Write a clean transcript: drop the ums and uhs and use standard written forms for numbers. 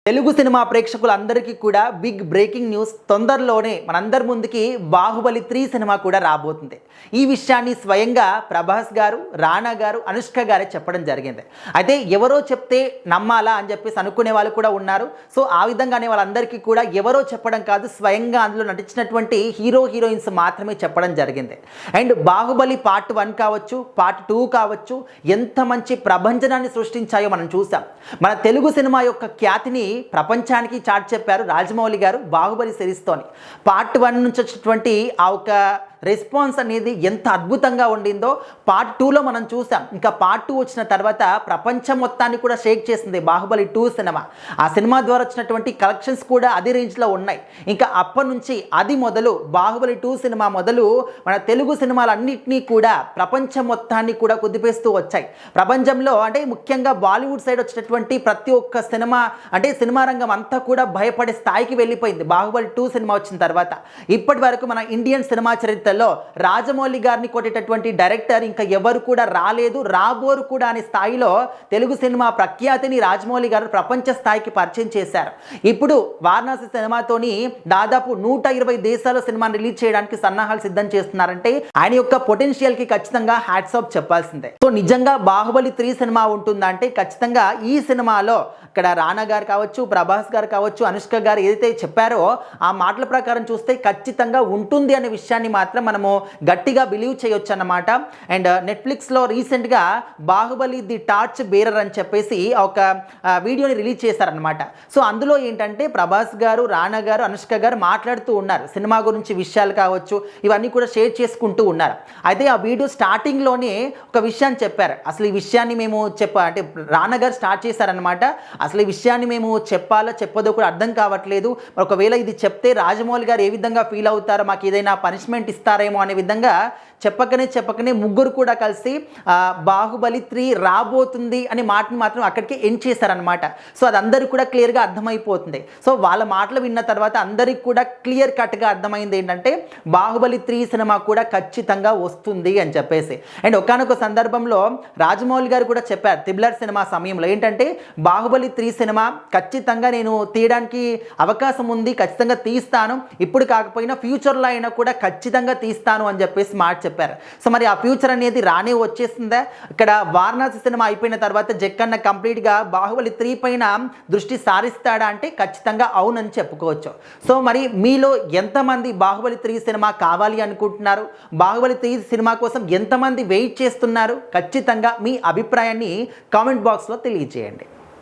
Telugu cinema ప్రేక్షకులందరికీ కూడా big breaking news. తొందరలోనే మనందరి ముందుకి బాహుబలి 3 సినిమా కూడా రాబోతుంది. ఈ విషయాన్ని స్వయంగా ప్రభాస్ గారు, రానా గారు, అనుష్క గారే చెప్పడం జరిగింది. అయితే ఎవరో చెప్తే నమ్మాలా అని చెప్పేసి అనుకునే వాళ్ళు కూడా ఉన్నారు. సో ఆ విధంగానే వాళ్ళందరికీ కూడా ఎవరో చెప్పడం కాదు, స్వయంగా అందులో నటించినటువంటి హీరోయిన్స్ మాత్రమే చెప్పడం జరిగింది. అండ్ బాహుబలి పార్ట్ 1 కావచ్చు, పార్ట్ 2 కావచ్చు, ఎంత మంచి ప్రభంజనాన్ని సృష్టించాయో మనం చూసాం. మన తెలుగు సినిమా యొక్క ఖ్యాతిని ప్రపంచానికి చాటి చెప్పారు రాజమౌళి గారు బాహుబలి సిరీస్తోని. పార్ట్ 1 నుంచి వచ్చినటువంటి ఆ ఒక రెస్పాన్స్ అనేది ఎంత అద్భుతంగా ఉండిందో పార్ట్ 2లో మనం చూసాం. ఇంకా పార్ట్ 2 వచ్చిన తర్వాత ప్రపంచం మొత్తాన్ని కూడా షేక్ చేసింది బాహుబలి 2 సినిమా. ఆ సినిమా ద్వారా వచ్చినటువంటి కలెక్షన్స్ కూడా అదే రేంజ్లో ఉన్నాయి. ఇంకా అప్పటి నుంచి అది మొదలు బాహుబలి 2 సినిమా మొదలు మన తెలుగు సినిమాలన్నింటినీ కూడా ప్రపంచం మొత్తాన్ని కూడా కుదిపేస్తూ వచ్చాయి. ప్రపంచంలో అంటే ముఖ్యంగా బాలీవుడ్ సైడ్ వచ్చినటువంటి ప్రతి ఒక్క సినిమా అంటే సినిమా రంగం అంతా కూడా భయపడే స్థాయికి వెళ్ళిపోయింది బాహుబలి 2 సినిమా వచ్చిన తర్వాత. ఇప్పటి వరకు మన ఇండియన్ సినిమా చరిత్రలో రాజమౌళి గారిని కొట్టేటటువంటి డైరెక్టర్ ఇంకా ఎవరు కూడా రాలేదు, రాబోరు కూడా అనే స్థాయిలో తెలుగు సినిమా ప్రఖ్యాతిని రాజమౌళి గారు ప్రపంచ స్థాయికి పరిచయం చేశారు. ఇప్పుడు వారణాసి సినిమాతోని దాదాపు 120 దేశాల్లో సినిమాని రిలీజ్ చేయడానికి సన్నాహాలు సిద్ధం చేస్తున్నారంటే ఆయన యొక్క పొటెన్షియల్కి ఖచ్చితంగా హ్యాట్స్ ఆఫ్ చెప్పాల్సిందే. సో నిజంగా బాహుబలి 3 సినిమా ఉంటుందంటే ఖచ్చితంగా ఈ సినిమాలో ఇక్కడ రానా గారు కావచ్చు, ప్రభాస్ గారు కావచ్చు, అనుష్క గారు ఏదైతే చెప్పారో ఆ మాటల ప్రకారం చూస్తే ఖచ్చితంగా ఉంటుంది అనే విషయాన్ని మాత్రం మనము గట్టిగా బిలీవ్ చేయొచ్చు అన్నమాట. అండ్ నెట్ఫ్లిక్స్లో రీసెంట్గా బాహుబలి ది టార్చ్ బేరర్ అని చెప్పేసి ఒక వీడియోని రిలీజ్ చేశారనమాట. సో అందులో ఏంటంటే ప్రభాస్ గారు, రానా గారు, అనుష్క గారు మాట్లాడుతూ ఉన్నారు. సినిమా గురించి విషయాలు కావచ్చు ఇవన్నీ కూడా షేర్ చేసుకుంటూ ఉన్నారు. అయితే ఆ వీడియో స్టార్టింగ్లోనే ఒక విషయాన్ని చెప్పారు. అసలు ఈ విషయాన్ని మేము అంటే రానా గారు స్టార్ట్ చేశారనమాట. అసలు ఈ విషయాన్ని మేము చెప్పాలో చెప్పదో కూడా అర్థం కావట్లేదు. ఒకవేళ ఇది చెప్తే రాజమౌళి గారు ఏ విధంగా ఫీల్ అవుతారో, మాకు ఏదైనా పనిష్మెంట్ ఇస్తారేమో అనే విధంగా చెప్పకనే ముగ్గురు కూడా కలిసి బాహుబలి 3 రాబోతుంది అనే మాటని మాత్రం అక్కడికి ఎండ్ చేశారనమాట. సో అది అందరికీ కూడా క్లియర్గా అర్థమైపోతుంది. సో వాళ్ళ మాటలు విన్న తర్వాత అందరికి కూడా క్లియర్ కట్గా అర్థమైంది ఏంటంటే బాహుబలి 3 సినిమా కూడా ఖచ్చితంగా వస్తుంది అని చెప్పేసి. అండ్ ఒకానొక సందర్భంలో రాజమౌళి గారు కూడా చెప్పారు త్రిబులర్ సినిమా సమయంలో ఏంటంటే బాహుబలి 3 సినిమా ఖచ్చితంగా నేను తీయడానికి అవకాశం ఉంది, ఖచ్చితంగా తీస్తాను, ఇప్పుడు కాకపోయినా ఫ్యూచర్లో అయినా కూడా ఖచ్చితంగా తీస్తాను అని చెప్పేసి మాట చెప్పారు. సో మరి ఆ ఫ్యూచర్ అనేది రానే వచ్చేసిందా? ఇక్కడ వారణాసి సినిమా అయిపోయిన తర్వాత జక్కన్న కంప్లీట్గా బాహుబలి 3 పైన దృష్టి సారిస్తాడా అంటే ఖచ్చితంగా అవునని చెప్పుకోవచ్చు. సో మరి మీలో ఎంతమంది బాహుబలి 3 సినిమా కావాలి అనుకుంటున్నారు? బాహుబలి 3 సినిమా కోసం ఎంతమంది వెయిట్ చేస్తున్నారు? ఖచ్చితంగా మీ అభిప్రాయాన్ని కామెంట్ బాక్స్లో తెలియజేయండి.